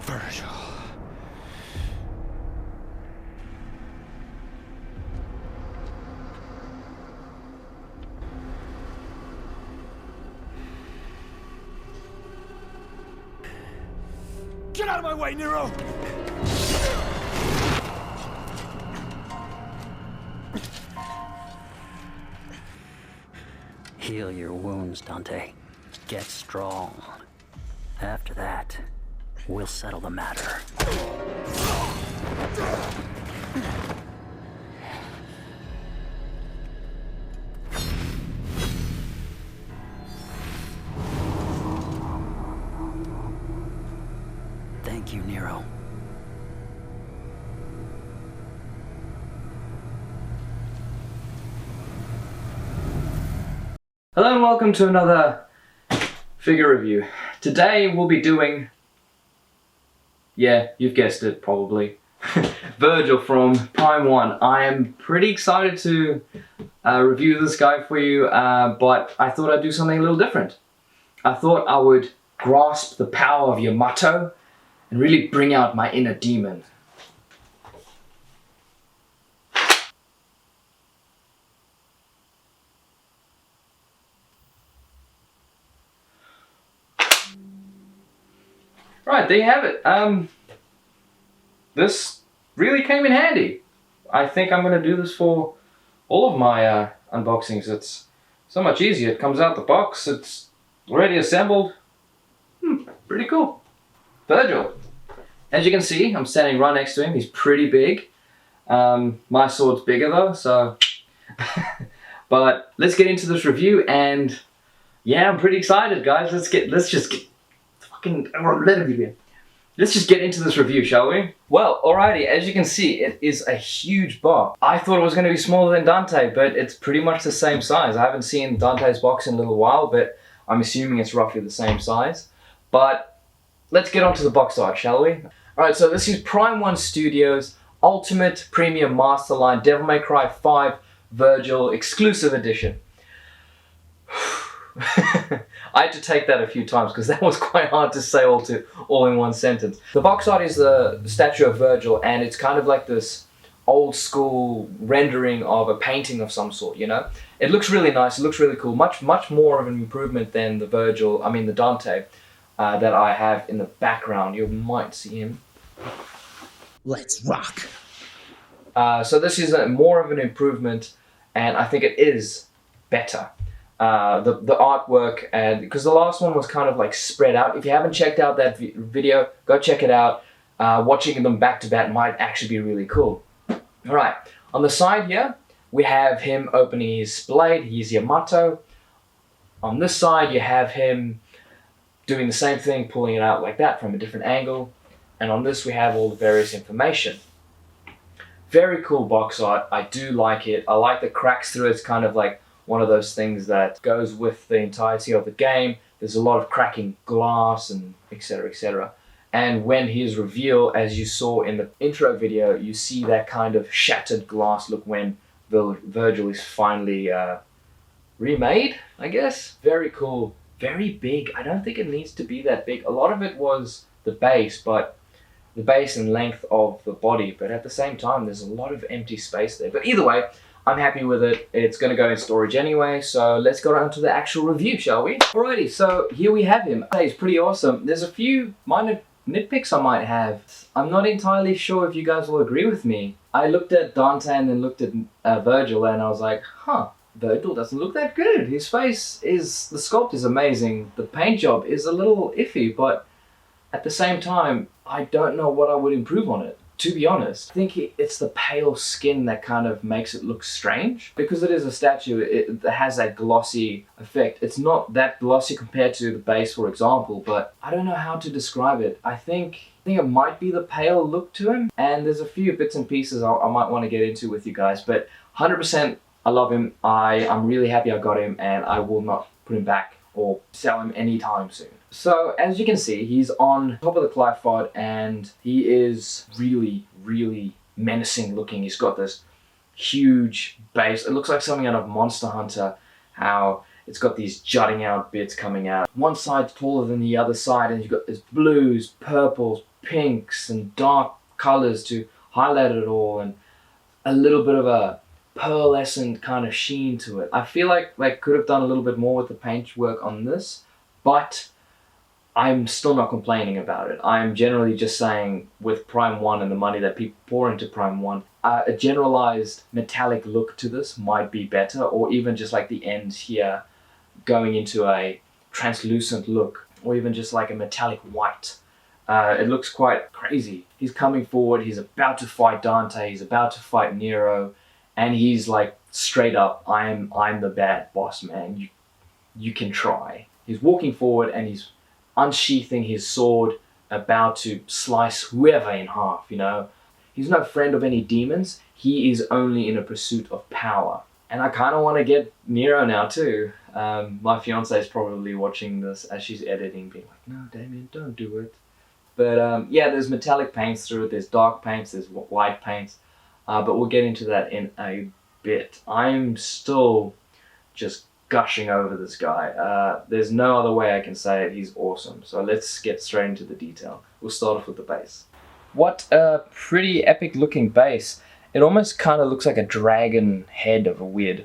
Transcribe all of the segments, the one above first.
Virgil. Get out of my way, Nero! Heal your wounds, Dante. Get strong. After that, we'll settle the matter. Thank you, Nero. Hello and welcome to another figure review. Today we'll be doing, yeah, you've guessed it probably, Virgil from Prime1. I am pretty excited to review this guy for you, but I thought I'd do something a little different. I thought I would grasp the power of Yamato and really bring out my inner demon. Right, there you have it. This really came in handy. I think I'm going to do this for all of my unboxings. It's so much easier. It comes out the box, it's already assembled. Pretty cool. Virgil. As you can see, I'm standing right next to him. He's pretty big. My sword's bigger though, so... But let's get into this review, and yeah, I'm pretty excited, guys. Let's just get into this review, shall we? Well, alrighty, as you can see, it is a huge box. I thought it was going to be smaller than Dante, but it's pretty much the same size. I haven't seen Dante's box in a little while, but I'm assuming it's roughly the same size. But let's get onto the box art, shall we? Alright, so this is Prime1 Studios Ultimate Premium Masterline Devil May Cry 5 Virgil Exclusive Edition. I had to take that a few times because that was quite hard to say all in one sentence. The box art is the statue of Virgil, and it's kind of like this old school rendering of a painting of some sort, you know? It looks really nice, it looks really cool, much more of an improvement than the the Dante that I have in the background. You might see him. Let's rock! So this is more of an improvement, and I think it is better. The artwork, and because the last one was kind of like spread out. If you haven't checked out that video, go check it out. Watching them back to back might actually be really cool. Alright, on the side here, we have him opening his blade. He's Yamato. On this side, you have him doing the same thing, pulling it out like that from a different angle. And on this, we have all the various information. Very cool box art. I do like it. I like the cracks through it. It's kind of like one of those things that goes with the entirety of the game. There's a lot of cracking glass and etc, etc. And when he is revealed, as you saw in the intro video, you see that kind of shattered glass look when Virgil is finally remade, I guess. Very cool, very big. I don't think it needs to be that big. A lot of it was the base, the base and length of the body, but at the same time, there's a lot of empty space there. But either way, I'm happy with it. It's going to go in storage anyway, so let's go on to the actual review, shall we? Alrighty, so here we have him. He's pretty awesome. There's a few minor nitpicks I might have. I'm not entirely sure if you guys will agree with me. I looked at Dante and then looked at Virgil, and I was like, huh, Virgil doesn't look that good. His face is, the sculpt is amazing. The paint job is a little iffy, but at the same time, I don't know what I would improve on it. To be honest, I think it's the pale skin that kind of makes it look strange. Because it is a statue, it has that glossy effect. It's not that glossy compared to the base, for example, but I don't know how to describe it. I think it might be the pale look to him, and there's a few bits and pieces I might want to get into with you guys, but 100% I love him. I'm really happy I got him, and I will not put him back or sell him anytime soon. So as you can see, he's on top of the tripod, and he is really menacing looking. He's got this huge base. It looks like something out of Monster Hunter, how it's got these jutting out bits coming out. One side's taller than the other side, and you've got this blues, purples, pinks and dark colors to highlight it all, and a little bit of a pearlescent kind of sheen to it. I feel like they could have done a little bit more with the paint work on this, but I'm still not complaining about it. I'm generally just saying, with Prime 1 and the money that people pour into Prime 1, a generalized metallic look to this might be better, or even just like the ends here going into a translucent look, or even just like a metallic white. It looks quite crazy. He's coming forward, he's about to fight Dante, he's about to fight Nero, and he's like straight up, I'm the bad boss, man. You can try. He's walking forward and he's unsheathing his sword, about to slice whoever in half, you know. He's no friend of any demons. He is only in a pursuit of power. And I kind of want to get Nero now too. My fiance is probably watching this as she's editing, being like, no, Damien, don't do it. But yeah, there's metallic paints through it, there's dark paints, there's white paints. But we'll get into that in a bit. I'm still just gushing over this guy. There's no other way I can say it. He's awesome. So let's get straight into the detail. We'll start off with the base. What a pretty epic looking base. It almost kind of looks like a dragon head of a weird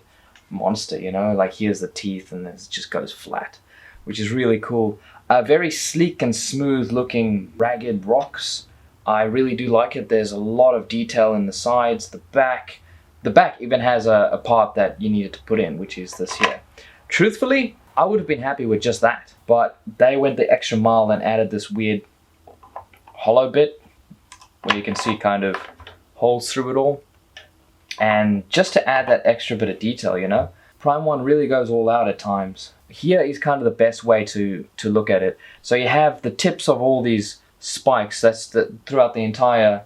monster, you know? Like here's the teeth and it just goes flat, which is really cool. Very sleek and smooth looking ragged rocks. I really do like it. There's a lot of detail in the sides, the back. The back even has a part that you needed to put in, which is this here. Truthfully, I would have been happy with just that, but they went the extra mile and added this weird hollow bit where you can see kind of holes through it all. And just to add that extra bit of detail, you know, Prime 1 really goes all out at times. Here is kind of the best way to look at it. So you have the tips of all these spikes, throughout the entire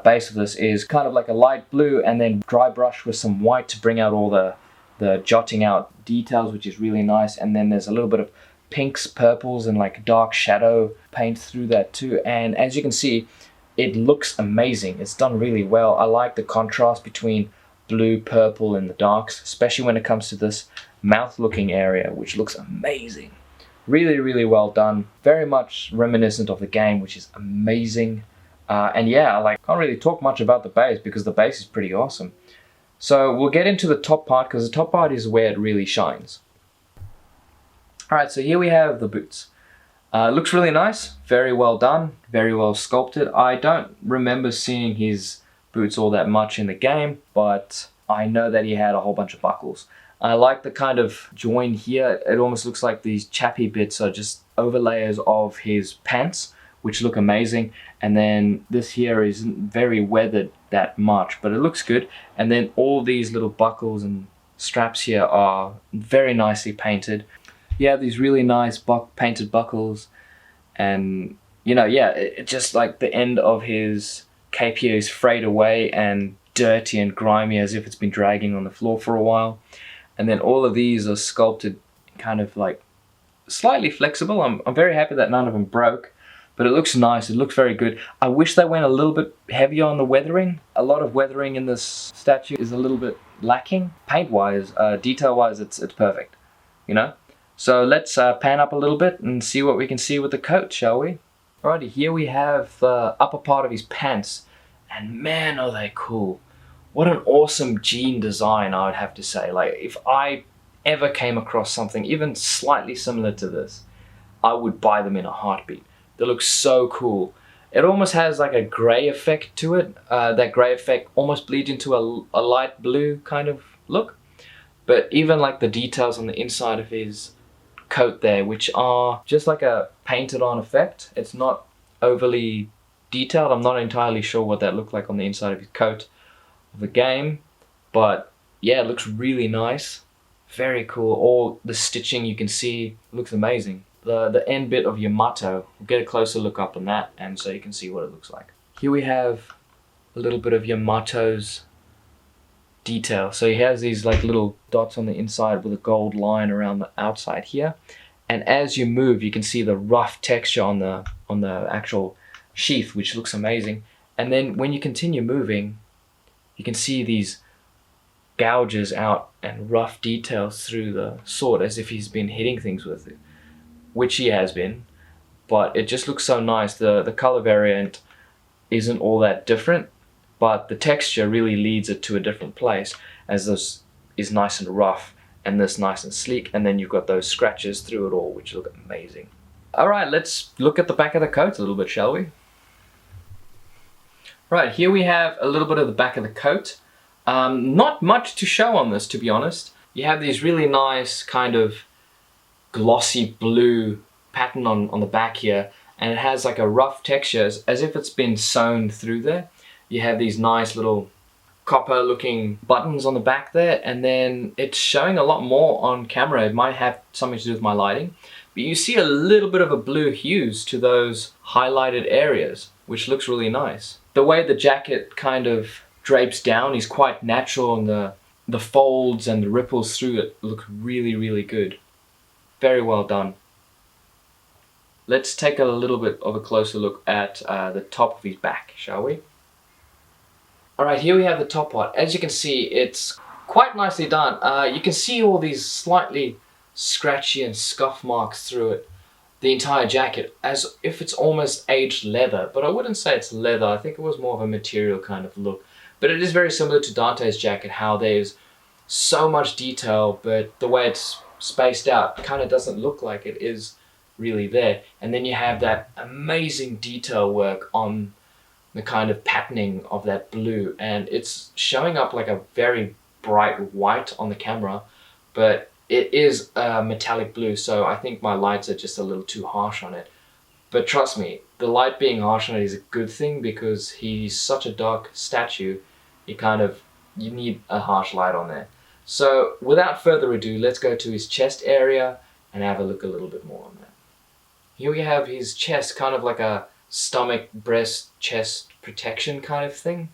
base of this is kind of like a light blue, and then dry brush with some white to bring out all the jotting out details, which is really nice. And then there's a little bit of pinks, purples, and like dark shadow paint through that too. And as you can see, it looks amazing. It's done really well. I like the contrast between blue, purple, and the darks, especially when it comes to this mouth looking area, which looks amazing. Really, really well done. Very much reminiscent of the game, which is amazing. And yeah, can't really talk much about the base because the base is pretty awesome. So we'll get into the top part, because the top part is where it really shines. Alright, so here we have the boots. Looks really nice, very well done, very well sculpted. I don't remember seeing his boots all that much in the game, but I know that he had a whole bunch of buckles. I like the kind of join here. It almost looks like these chappy bits are just overlayers of his pants, which look amazing. And then this here isn't very weathered that much, but it looks good. And then all these little buckles and straps here are very nicely painted. You have these really nice painted buckles, and you know, yeah, it just like the end of his cape here is frayed away and dirty and grimy, as if it's been dragging on the floor for a while. And then all of these are sculpted kind of like slightly flexible. I'm very happy that none of them broke, but it looks nice. It looks very good. I wish they went a little bit heavier on the weathering. A lot of weathering in this statue is a little bit lacking. Paint-wise, detail-wise, it's perfect, you know? So let's pan up a little bit and see what we can see with the coat, shall we? Alrighty, here we have the upper part of his pants, and man, are they cool. What an awesome jean design, I would have to say. Like, if I ever came across something even slightly similar to this, I would buy them in a heartbeat. They look so cool. It almost has like a gray effect to it. That gray effect almost bleeds into a light blue kind of look. But even like the details on the inside of his coat there, which are just like a painted on effect. It's not overly detailed. I'm not entirely sure what that looked like on the inside of his coat of the game, but yeah, it looks really nice. Very cool. All the stitching you can see looks amazing. The end bit of Yamato, we'll get a closer look up on that, and so you can see what it looks like. Here we have a little bit of Yamato's detail. So he has these like little dots on the inside with a gold line around the outside here, and as you move you can see the rough texture on the actual sheath, which looks amazing. And then when you continue moving, you can see these gouges out and rough details through the sword, as if he's been hitting things with it, which he has been. but it just looks so nice. The color variant isn't all that different, but the texture really leads it to a different place, as this is nice and rough and this nice and sleek, and then you've got those scratches through it all which look amazing. Alright, let's look at the back of the coat a little bit, shall we? Right, here we have a little bit of the back of the coat. Not much to show on this, to be honest. You have these really nice kind of glossy blue pattern on the back here, and it has like a rough texture as if it's been sewn through there. You have these nice little copper looking buttons on the back there, and then it's showing a lot more on camera. It might have something to do with my lighting, but you see a little bit of a blue hues to those highlighted areas, which looks really nice. The way the jacket kind of drapes down is quite natural, and the folds and the ripples through it look really, really good. Very well done. Let's take a little bit of a closer look at the top of his back, shall we? Alright, here we have the top part. As you can see, it's quite nicely done. You can see all these slightly scratchy and scuff marks through it, the entire jacket, as if it's almost aged leather, but I wouldn't say it's leather. I think it was more of a material kind of look. But it is very similar to Dante's jacket, how there's so much detail, but the way it's spaced out kind of doesn't look like it is really there. And then you have that amazing detail work on the kind of patterning of that blue, and it's showing up like a very bright white on the camera, but it is a metallic blue, so I think my lights are just a little too harsh on it. But trust me, the light being harsh on it is a good thing, because he's such a dark statue, you need a harsh light on there. So without further ado, let's go to his chest area and have a look a little bit more on that. Here we have his chest, kind of like a stomach, breast, chest protection kind of thing.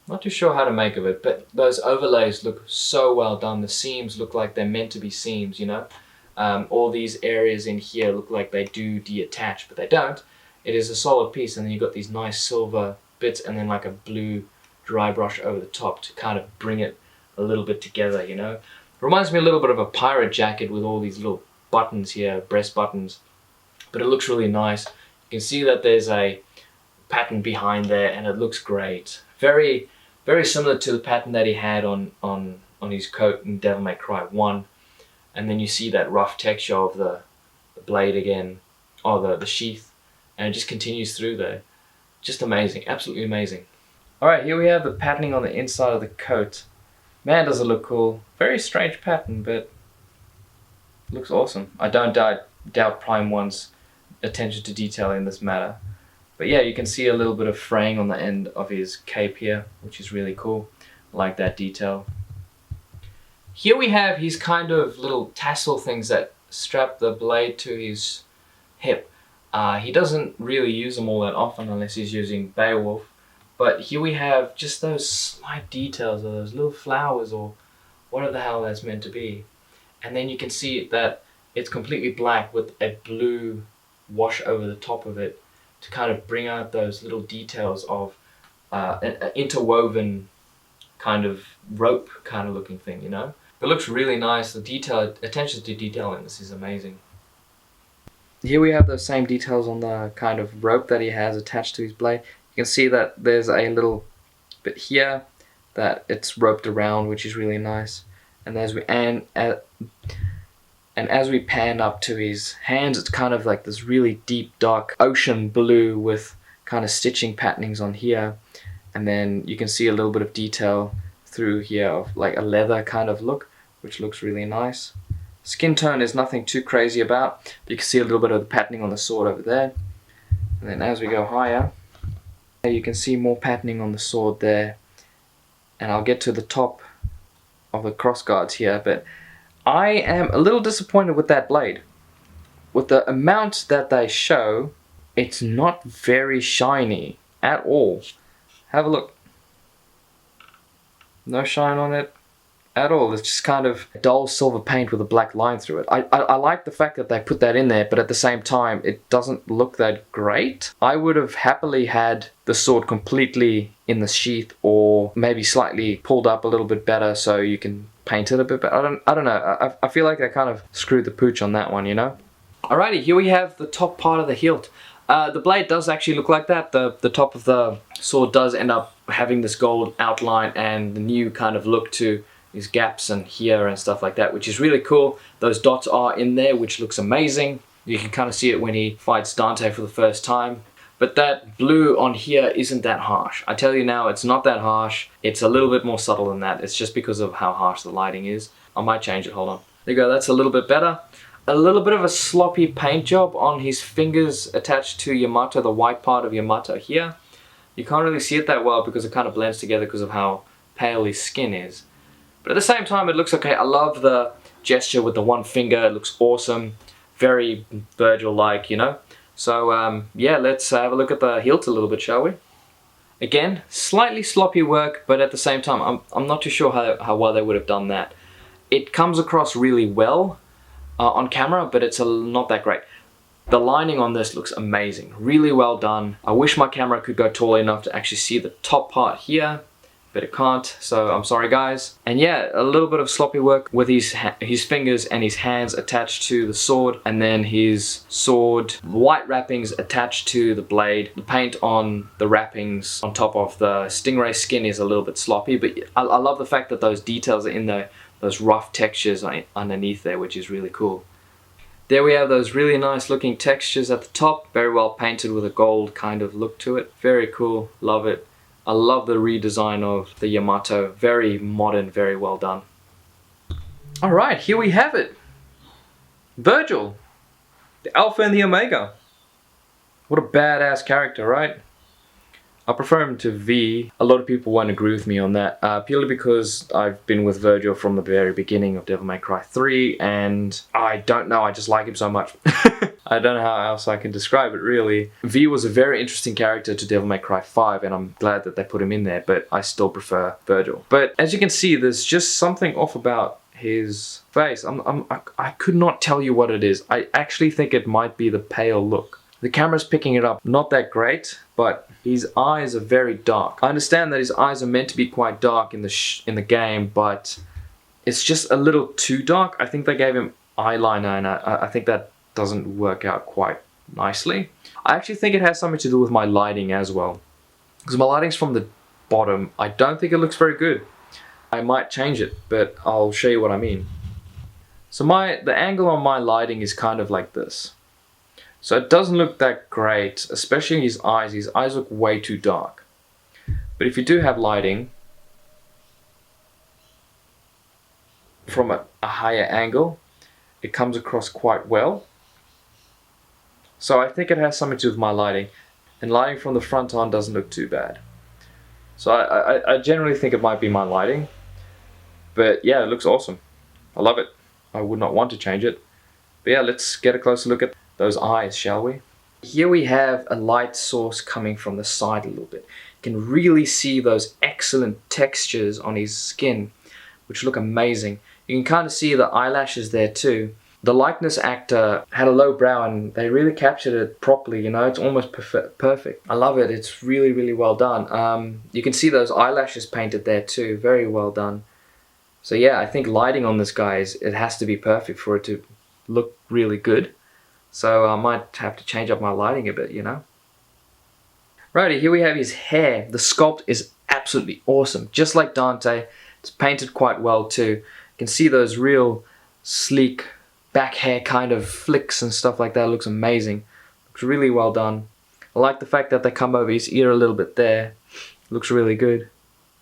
Not too sure how to make of it, but those overlays look so well done. The seams look like they're meant to be seams, you know. All these areas in here look like they do detach, but they don't. It is a solid piece, and then you've got these nice silver bits and then like a blue dry brush over the top to kind of bring it a little bit together, you know. Reminds me a little bit of a pirate jacket with all these little buttons here, breast buttons, but it looks really nice. You can see that there's a pattern behind there, and it looks great. Very, very similar to the pattern that he had on his coat in Devil May Cry 1. And then you see that rough texture of the blade again, or the sheath, and it just continues through there. Just amazing, absolutely amazing. Alright, here we have the patterning on the inside of the coat. Man, does it look cool. Very strange pattern, but looks awesome. I don't doubt Prime 1's attention to detail in this matter. But yeah, you can see a little bit of fraying on the end of his cape here, which is really cool. I like that detail. Here we have his kind of little tassel things that strap the blade to his hip. He doesn't really use them all that often unless he's using Beowulf. But here we have just those slight details of those little flowers, or whatever the hell that's meant to be. And then you can see that it's completely black with a blue wash over the top of it to kind of bring out those little details of an interwoven kind of rope kind of looking thing, you know. It looks really nice. The attention to detail in this is amazing. Here we have those same details on the kind of rope that he has attached to his blade. You can see that there's a little bit here that it's roped around, which is really nice. And as we pan up to his hands, it's kind of like this really deep, dark ocean blue with kind of stitching patternings on here. And then you can see a little bit of detail through here of like a leather kind of look, which looks really nice. Skin tone is nothing too crazy about, but you can see a little bit of the patterning on the sword over there. And then as we go higher, you can see more patterning on the sword there. And I'll get to the top of the crossguards here, but I am a little disappointed with that blade. With the amount that they show, it's not very shiny at all. Have a look. No shine on it at all. It's just kind of dull silver paint with a black line through it. I like the fact that they put that in there, but at the same time, it doesn't look that great. I would have happily had the sword completely in the sheath, or maybe slightly pulled up a little bit better so you can paint it a bit better. I don't know. I feel like they kind of screwed the pooch on that one, you know? Alrighty, here we have the top part of the hilt. The blade does actually look like that. The top of the sword does end up having this gold outline and the new kind of look to these gaps and here and stuff like that, which is really cool. Those dots are in there, which looks amazing. You can kind of see it when he fights Dante for the first time. But that blue on here isn't that harsh. I tell you now, it's not that harsh. It's a little bit more subtle than that. It's just because of how harsh the lighting is. I might change it, hold on. There you go, that's a little bit better. A little bit of a sloppy paint job on his fingers attached to Yamato, the white part of Yamato here. You can't really see it that well because it kind of blends together because of how pale his skin is. But at the same time, it looks okay. I love the gesture with the one finger. It looks awesome. Very Virgil-like, you know. So, yeah, let's have a look at the hilt a little bit, shall we? Again, slightly sloppy work, but at the same time, I'm not too sure how well they would have done that. It comes across really well on camera, but it's not that great. The lining on this looks amazing. Really well done. I wish my camera could go tall enough to actually see the top part here, but it can't, so I'm sorry guys. And yeah, a little bit of sloppy work with his fingers and his hands attached to the sword, and then his sword white wrappings attached to the blade. The paint on the wrappings on top of the stingray skin is a little bit sloppy, but I love the fact that those details are in there, those rough textures underneath there, which is really cool. There we have those really nice looking textures at the top, very well painted with a gold kind of look to it. Very cool, love it. I love the redesign of the Yamato. Very modern, very well done. Alright, here we have it. Virgil, the Alpha and the Omega. What a badass character, right? I prefer him to V. A lot of people won't agree with me on that, purely because I've been with Virgil from the very beginning of Devil May Cry 3, and I don't know, I just like him so much. I don't know how else I can describe it, really. V was a very interesting character to Devil May Cry 5, and I'm glad that they put him in there, but I still prefer Virgil. But as you can see, there's just something off about his face. I could not tell you what it is. I actually think it might be the pale look. The camera's picking it up, not that great, but his eyes are very dark. I understand that his eyes are meant to be quite dark in the game, but it's just a little too dark. I think they gave him eyeliner, and I think that doesn't work out quite nicely. I actually think it has something to do with my lighting as well, because my lighting's from the bottom. I don't think it looks very good. I might change it, but I'll show you what I mean. So the angle on my lighting is kind of like this. So it doesn't look that great, especially his eyes. His eyes look way too dark. But if you do have lighting from a higher angle, it comes across quite well. So I think it has something to do with my lighting. And lighting from the front on doesn't look too bad. So I generally think it might be my lighting. But yeah, it looks awesome. I love it. I would not want to change it. But yeah, let's get a closer look at those eyes, shall we? Here we have a light source coming from the side a little bit. You can really see those excellent textures on his skin, which look amazing. You can kind of see the eyelashes there too. The likeness actor had a low brow and they really captured it properly, you know, it's almost perfect. I love it, it's really, really well done. You can see those eyelashes painted there too, very well done. So yeah, I think lighting on this guy, it has to be perfect for it to look really good. So I might have to change up my lighting a bit, you know. Righty, here we have his hair. The sculpt is absolutely awesome. Just like Dante, it's painted quite well too. You can see those real sleek back hair kind of flicks and stuff like that. It looks amazing. Looks really well done. I like the fact that they come over his ear a little bit there. Looks really good.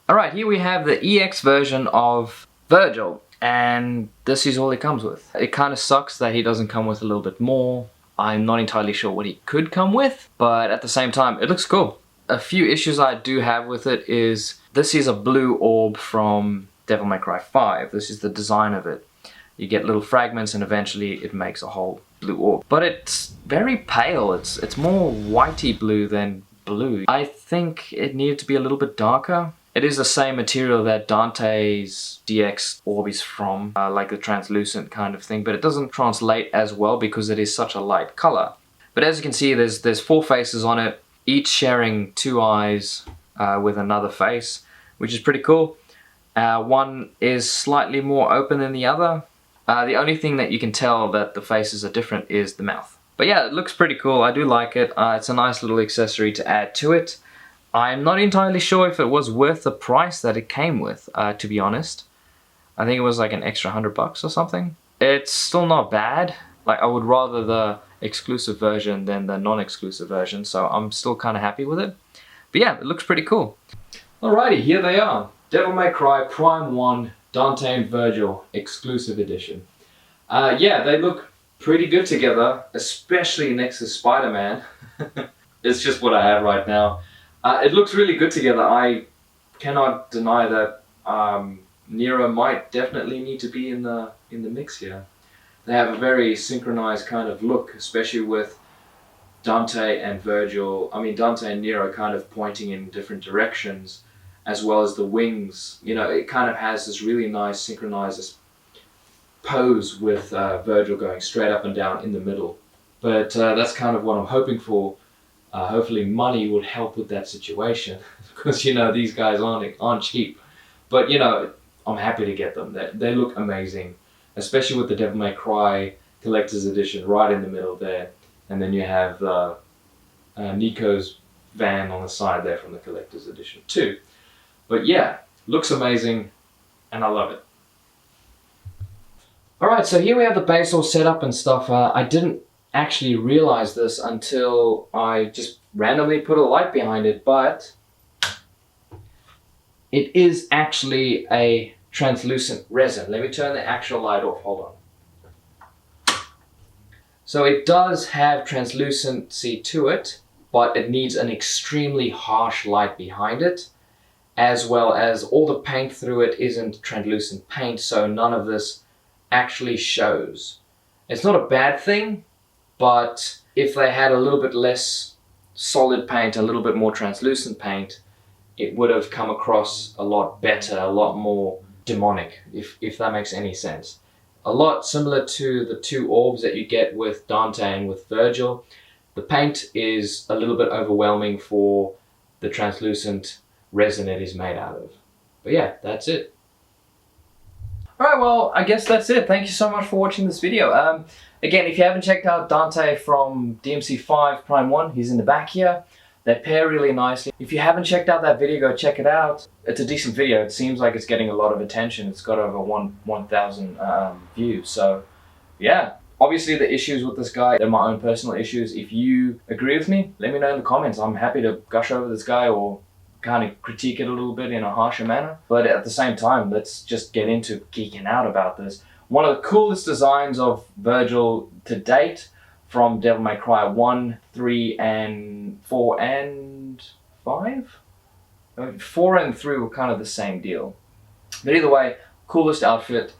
Alright, here we have the EX version of Virgil. And this is all he comes with. It kind of sucks that he doesn't come with a little bit more. I'm not entirely sure what he could come with, but at the same time, it looks cool. A few issues I do have with it is, this is a blue orb from Devil May Cry 5. This is the design of it. You get little fragments and eventually it makes a whole blue orb. But it's very pale. It's more whitey blue than blue. I think it needed to be a little bit darker. It is the same material that Dante's DX orb is from, like the translucent kind of thing, but it doesn't translate as well because it is such a light color. But as you can see, there's 4 faces on it, each sharing 2 eyes with another face, which is pretty cool. One is slightly more open than the other. The only thing that you can tell that the faces are different is the mouth. But yeah, it looks pretty cool. I do like it. It's a nice little accessory to add to it. I'm not entirely sure if it was worth the price that it came with, to be honest. I think it was like an extra $100 or something. It's still not bad. Like, I would rather the exclusive version than the non-exclusive version, so I'm still kind of happy with it. But yeah, it looks pretty cool. Alrighty, here they are. Devil May Cry Prime 1 Dante and Virgil exclusive edition. Yeah, they look pretty good together, especially next to Spider-Man. It's just what I have right now. It looks really good together. I cannot deny that Nero might definitely need to be in the mix here. They have a very synchronized kind of look, especially with Dante and Virgil. I mean, Dante and Nero kind of pointing in different directions, as well as the wings. You know, it kind of has this really nice synchronized pose with Virgil going straight up and down in the middle. But that's kind of what I'm hoping for. Hopefully money would help with that situation, because you know these guys aren't cheap. But you know, I'm happy to get them. They look amazing, especially with the Devil May Cry Collector's Edition right in the middle there, and then you have Nico's van on the side there from the Collector's Edition too. But yeah, looks amazing, and I love it. All right, so here we have the base all set up and stuff. I didn't actually realize this until I just randomly put a light behind it, but it is actually a translucent resin. Let me turn the actual light off, hold on. So it does have translucency to it, but it needs an extremely harsh light behind it, as well as all the paint through it isn't translucent paint, so none of this actually shows. It's not a bad thing, but if they had a little bit less solid paint, a little bit more translucent paint, it would have come across a lot better, a lot more demonic, if that makes any sense. A lot similar to the two orbs that you get with Dante and with Virgil. The paint is a little bit overwhelming for the translucent resin it is made out of. But yeah, that's it. Alright, well, I guess that's it. Thank you so much for watching this video. Again, if you haven't checked out Dante from DMC5 Prime 1, he's in the back here. They pair really nicely. If you haven't checked out that video, go check it out. It's a decent video. It seems like it's getting a lot of attention. It's got over 1,000 views. So, yeah. Obviously, the issues with this guy, they're my own personal issues. If you agree with me, let me know in the comments. I'm happy to gush over this guy or kind of critique it a little bit in a harsher manner. But at the same time, let's just get into geeking out about this. One of the coolest designs of Virgil to date from Devil May Cry 1, 3, and 4, and 5? 4 and 3 were kind of the same deal. But either way, coolest outfit,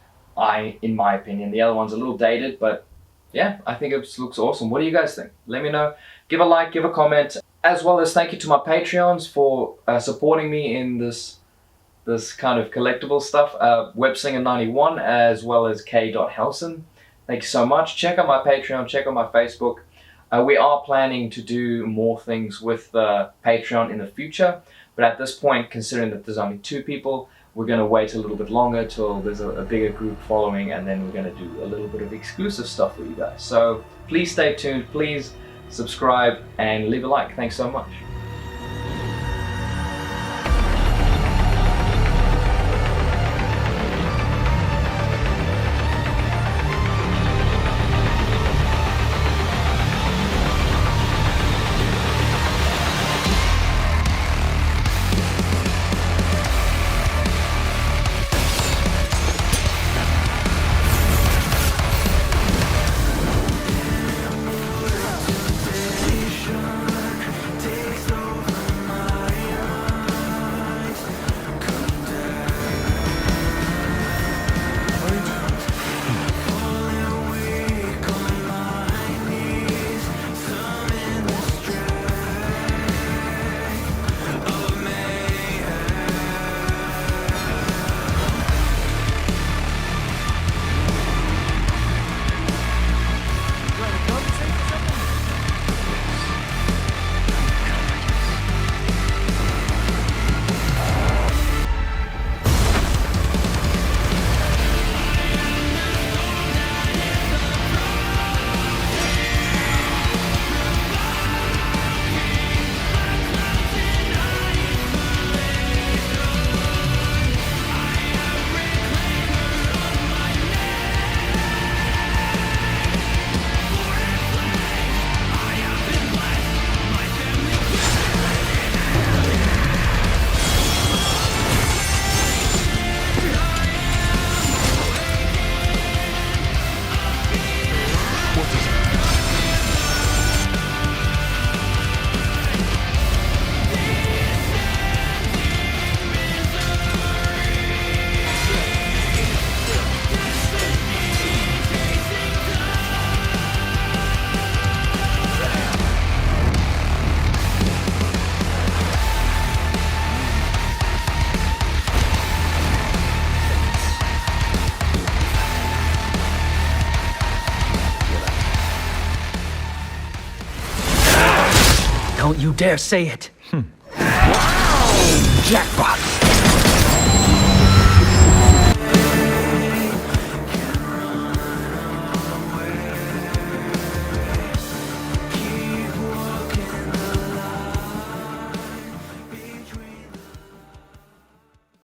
in my opinion. The other one's a little dated, but yeah, I think it looks awesome. What do you guys think? Let me know. Give a like, give a comment, as well as thank you to my Patreons for supporting me in this kind of collectible stuff. Websinger91 as well as K.Helson. Thank you so much. Check out my Patreon, check out my Facebook. We are planning to do more things with the Patreon in the future, but at this point, considering that there's only 2 people, we're going to wait a little bit longer till there's a bigger group following, and then we're going to do a little bit of exclusive stuff for you guys. So please stay tuned, please subscribe and leave a like. Thanks so much. Takes Don't you dare say it. Jackpot!